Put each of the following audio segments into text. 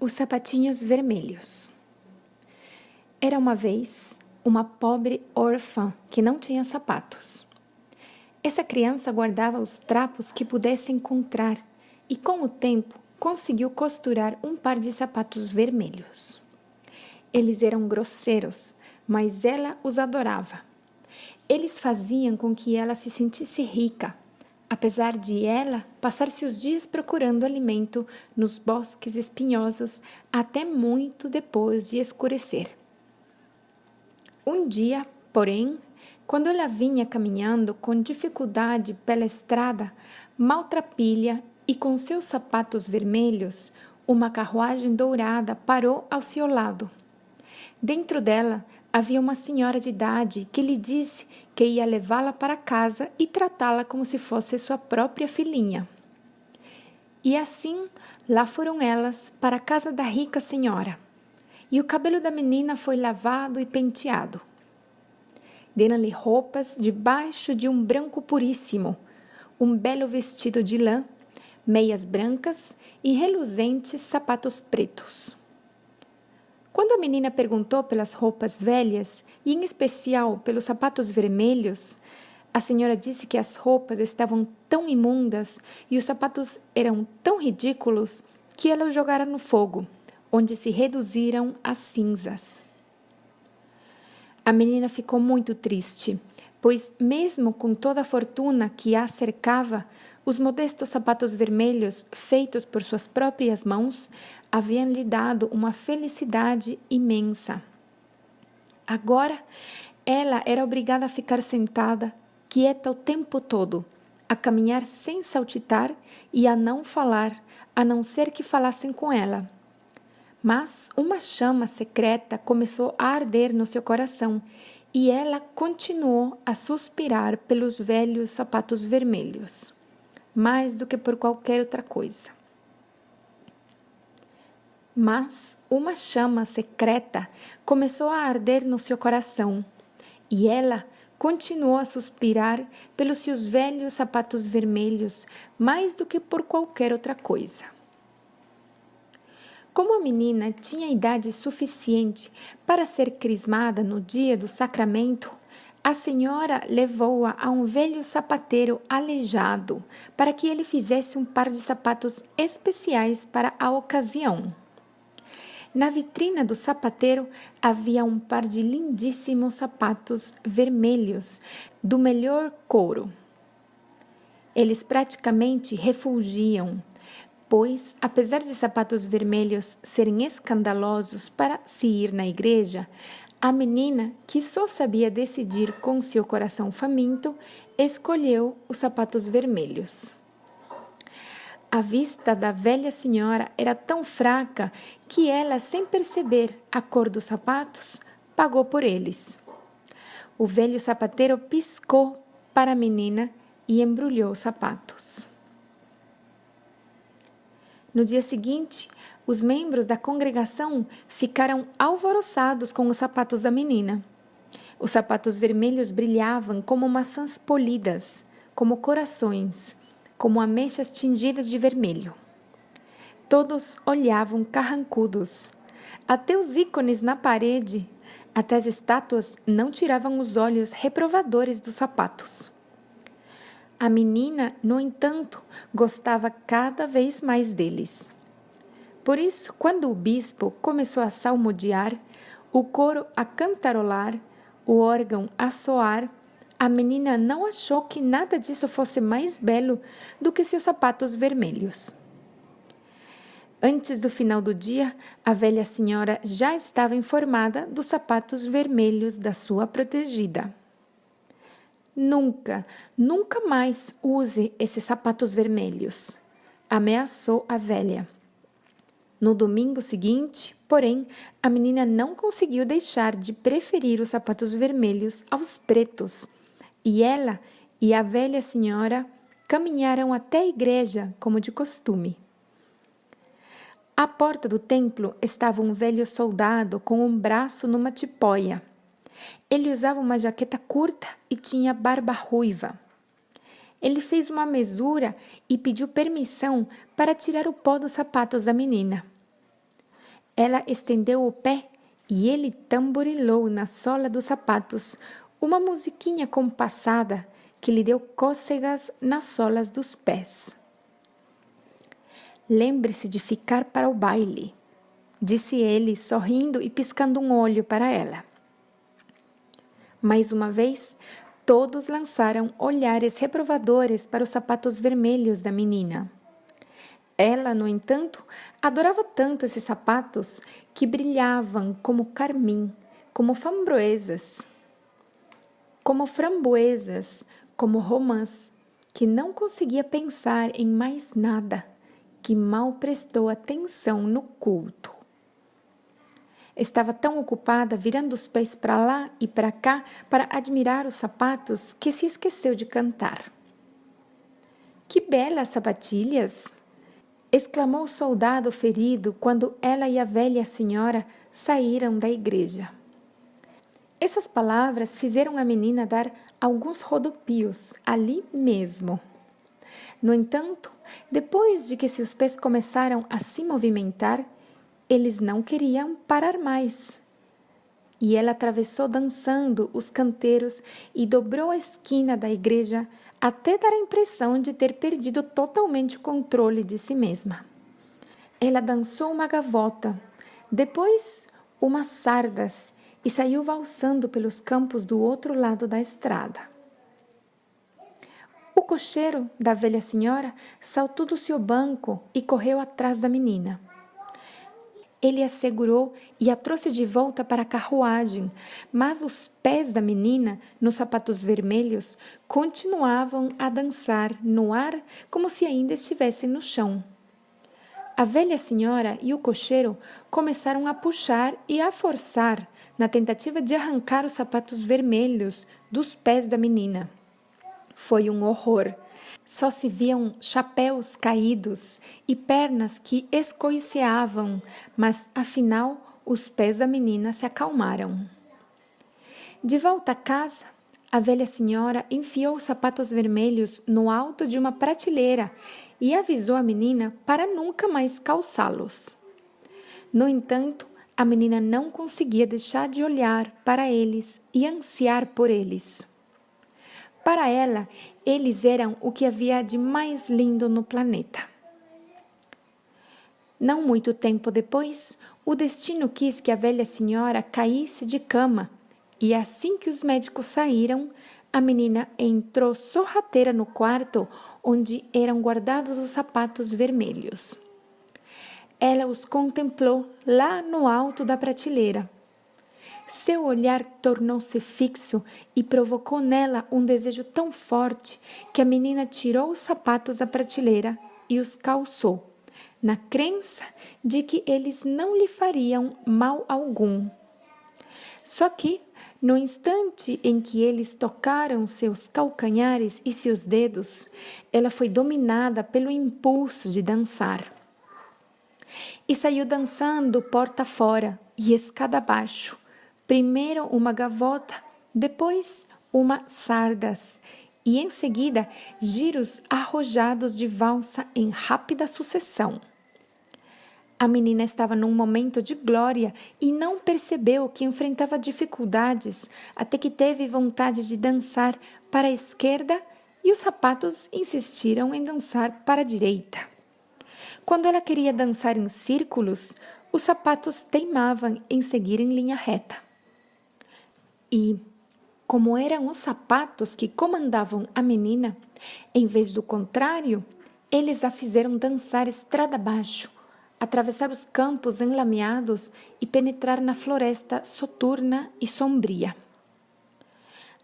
Os sapatinhos vermelhos. Era uma vez uma pobre órfã que não tinha sapatos. Essa criança guardava os trapos que pudesse encontrar e, com o tempo, conseguiu costurar um par de sapatos vermelhos. Eles eram grosseiros, mas ela os adorava. Eles faziam com que ela se sentisse rica, apesar de ela passar-se os dias procurando alimento nos bosques espinhosos até muito depois de escurecer. Um dia, porém, quando ela vinha caminhando com dificuldade pela estrada, maltrapilha e com seus sapatos vermelhos, uma carruagem dourada parou ao seu lado. Dentro dela havia uma senhora de idade que lhe disse que ia levá-la para casa e tratá-la como se fosse sua própria filhinha. E assim, lá foram elas para a casa da rica senhora. E o cabelo da menina foi lavado e penteado. Deram-lhe roupas debaixo de um branco puríssimo, um belo vestido de lã, meias brancas e reluzentes sapatos pretos. Quando a menina perguntou pelas roupas velhas, e em especial pelos sapatos vermelhos, a senhora disse que as roupas estavam tão imundas e os sapatos eram tão ridículos que ela os jogara no fogo, onde se reduziram a cinzas. A menina ficou muito triste, pois mesmo com toda a fortuna que a cercava, os modestos sapatos vermelhos, feitos por suas próprias mãos, haviam lhe dado uma felicidade imensa. Agora, ela era obrigada a ficar sentada, quieta o tempo todo, a caminhar sem saltitar e a não falar, a não ser que falassem com ela. Mas uma chama secreta começou a arder no seu coração e ela continuou a suspirar pelos velhos sapatos vermelhos, mais do que por qualquer outra coisa. Mas uma chama secreta começou a arder no seu coração e ela continuou a suspirar pelos seus velhos sapatos vermelhos, mais do que por qualquer outra coisa. Como a menina tinha idade suficiente para ser crismada no dia do sacramento, a senhora levou-a a um velho sapateiro aleijado para que ele fizesse um par de sapatos especiais para a ocasião. Na vitrina do sapateiro havia um par de lindíssimos sapatos vermelhos do melhor couro. Eles praticamente refulgiam, pois, apesar de sapatos vermelhos serem escandalosos para se ir na igreja, a menina, que só sabia decidir com seu coração faminto, escolheu os sapatos vermelhos. A vista da velha senhora era tão fraca que ela, sem perceber a cor dos sapatos, pagou por eles. O velho sapateiro piscou para a menina e embrulhou os sapatos. No dia seguinte, os membros da congregação ficaram alvoroçados com os sapatos da menina. Os sapatos vermelhos brilhavam como maçãs polidas, como corações, como ameixas tingidas de vermelho. Todos olhavam carrancudos. Até os ícones na parede, até as estátuas não tiravam os olhos reprovadores dos sapatos. A menina, no entanto, gostava cada vez mais deles. Por isso, quando o bispo começou a salmodiar, o coro a cantarolar, o órgão a soar, a menina não achou que nada disso fosse mais belo do que seus sapatos vermelhos. Antes do final do dia, a velha senhora já estava informada dos sapatos vermelhos da sua protegida. Nunca, nunca mais use esses sapatos vermelhos, ameaçou a velha. No domingo seguinte, porém, a menina não conseguiu deixar de preferir os sapatos vermelhos aos pretos, e ela e a velha senhora caminharam até a igreja como de costume. À porta do templo estava um velho soldado com um braço numa tipóia. Ele usava uma jaqueta curta e tinha barba ruiva. Ele fez uma mesura e pediu permissão para tirar o pó dos sapatos da menina. ela estendeu o pé e ele tamborilou na sola dos sapatos uma musiquinha compassada que lhe deu cócegas nas solas dos pés. Lembre-se de ficar para o baile, disse ele, sorrindo e piscando um olho para ela. Mais uma vez, todos lançaram olhares reprovadores para os sapatos vermelhos da menina. Ela, no entanto, adorava tanto esses sapatos que brilhavam como carmim, como framboesas, como romãs, que não conseguia pensar em mais nada, que mal prestou atenção no culto. Estava tão ocupada virando os pés para lá e para cá para admirar os sapatos que se esqueceu de cantar. Que belas sapatilhas! Exclamou o soldado ferido quando ela e a velha senhora saíram da igreja. Essas palavras fizeram a menina dar alguns rodopios ali mesmo. No entanto, depois de que seus pés começaram a se movimentar, eles não queriam parar mais. E ela atravessou dançando os canteiros e dobrou a esquina da igreja até dar a impressão de ter perdido totalmente o controle de si mesma. Ela dançou uma gavota, depois umas sardas e saiu valsando pelos campos do outro lado da estrada. O cocheiro da velha senhora saltou do seu banco e correu atrás da menina. Ele a segurou e a trouxe de volta para a carruagem, mas os pés da menina, nos sapatos vermelhos, continuavam a dançar no ar como se ainda estivessem no chão. A velha senhora e o cocheiro começaram a puxar e a forçar, na tentativa de arrancar os sapatos vermelhos dos pés da menina. Foi um horror. Só se viam chapéus caídos e pernas que escoiceavam, mas, afinal, os pés da menina se acalmaram. De volta a casa, a velha senhora enfiou os sapatos vermelhos no alto de uma prateleira e avisou a menina para nunca mais calçá-los. No entanto, a menina não conseguia deixar de olhar para eles e ansiar por eles. Para ela, eles eram o que havia de mais lindo no planeta. Não muito tempo depois, o destino quis que a velha senhora caísse de cama, e assim que os médicos saíram, a menina entrou sorrateira no quarto onde eram guardados os sapatos vermelhos. Ela os contemplou lá no alto da prateleira. Seu olhar tornou-se fixo e provocou nela um desejo tão forte que a menina tirou os sapatos da prateleira e os calçou, na crença de que eles não lhe fariam mal algum. Só que, no instante em que eles tocaram seus calcanhares e seus dedos, ela foi dominada pelo impulso de dançar. E saiu dançando porta fora e escada abaixo, primeiro uma gavota, depois uma sardas, e em seguida giros arrojados de valsa em rápida sucessão. A menina estava num momento de glória e não percebeu que enfrentava dificuldades até que teve vontade de dançar para a esquerda e os sapatos insistiram em dançar para a direita. Quando ela queria dançar em círculos, os sapatos teimavam em seguir em linha reta. E, como eram os sapatos que comandavam a menina, em vez do contrário, eles a fizeram dançar estrada abaixo, atravessar os campos enlameados e penetrar na floresta soturna e sombria.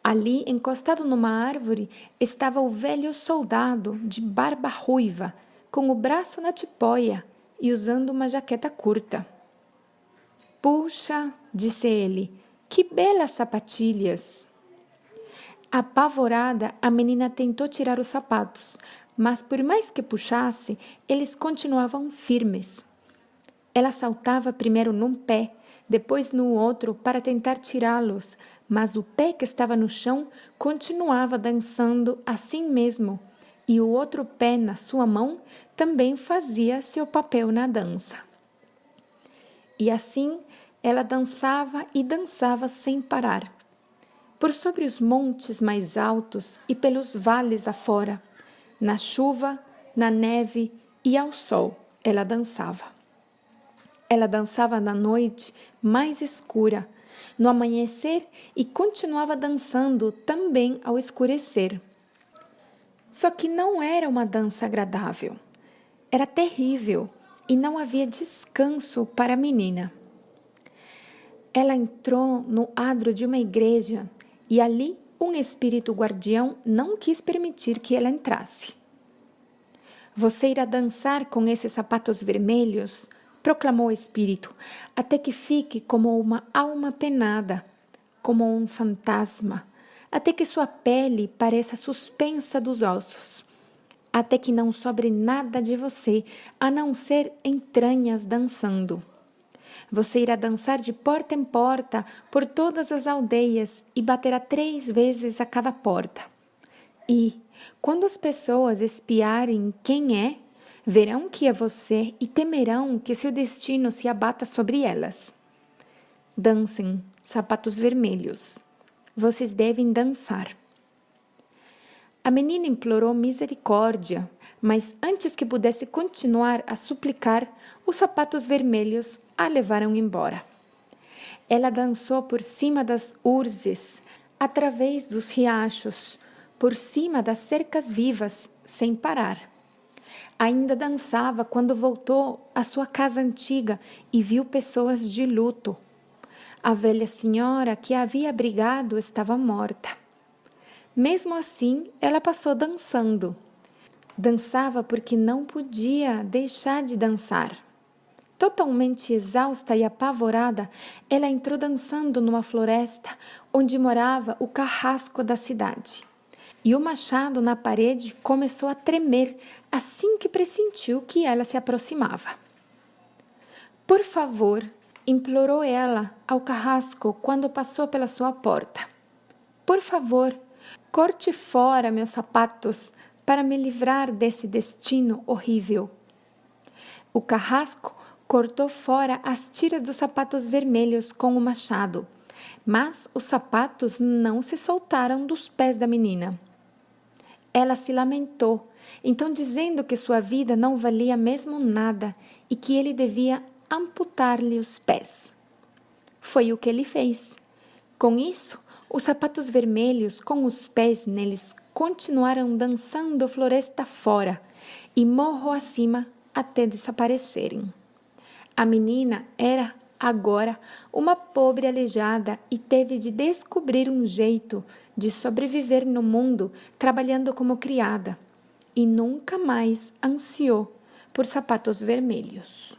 Ali, encostado numa árvore, estava o velho soldado de barba ruiva, com o braço na tipóia e usando uma jaqueta curta. "Puxa", disse ele, "que belas sapatilhas!" Apavorada, a menina tentou tirar os sapatos, mas por mais que puxasse, eles continuavam firmes. Ela saltava primeiro num pé, depois no outro para tentar tirá-los, mas o pé que estava no chão continuava dançando assim mesmo, e o outro pé na sua mão também fazia seu papel na dança. E assim ela dançava e dançava sem parar. Por sobre os montes mais altos e pelos vales afora, na chuva, na neve e ao sol, ela dançava. Ela dançava na noite mais escura, no amanhecer e continuava dançando também ao escurecer. Só que não era uma dança agradável. Era terrível e não havia descanso para a menina. Ela entrou no adro de uma igreja e ali um espírito guardião não quis permitir que ela entrasse. Você irá dançar com esses sapatos vermelhos, proclamou o espírito, até que fique como uma alma penada, como um fantasma, até que sua pele pareça suspensa dos ossos, até que não sobre nada de você, a não ser entranhas dançando. Você irá dançar de porta em porta por todas as aldeias e baterá 3 vezes a cada porta. E, quando as pessoas espiarem quem é, verão que é você e temerão que seu destino se abata sobre elas. Dancem, sapatos vermelhos. Vocês devem dançar. A menina implorou misericórdia, mas antes que pudesse continuar a suplicar, os sapatos vermelhos a levaram embora. Ela dançou por cima das urzes, através dos riachos, por cima das cercas vivas, sem parar. Ainda dançava quando voltou à sua casa antiga e viu pessoas de luto. A velha senhora que a havia abrigado estava morta. Mesmo assim, ela passou dançando. Dançava porque não podia deixar de dançar. Totalmente exausta e apavorada, ela entrou dançando numa floresta onde morava o carrasco da cidade. E o machado na parede começou a tremer assim que pressentiu que ela se aproximava. Por favor, implorou ela ao carrasco quando passou pela sua porta. Por favor, corte fora meus sapatos para me livrar desse destino horrível. O carrasco cortou fora as tiras dos sapatos vermelhos com o machado, mas os sapatos não se soltaram dos pés da menina. Ela se lamentou, então dizendo que sua vida não valia mesmo nada e que ele devia amputar-lhe os pés. Foi o que ele fez. Com isso, os sapatos vermelhos com os pés neles continuaram dançando floresta fora e morro acima até desaparecerem. A menina era agora uma pobre aleijada e teve de descobrir um jeito de sobreviver no mundo trabalhando como criada e nunca mais ansiou por sapatos vermelhos.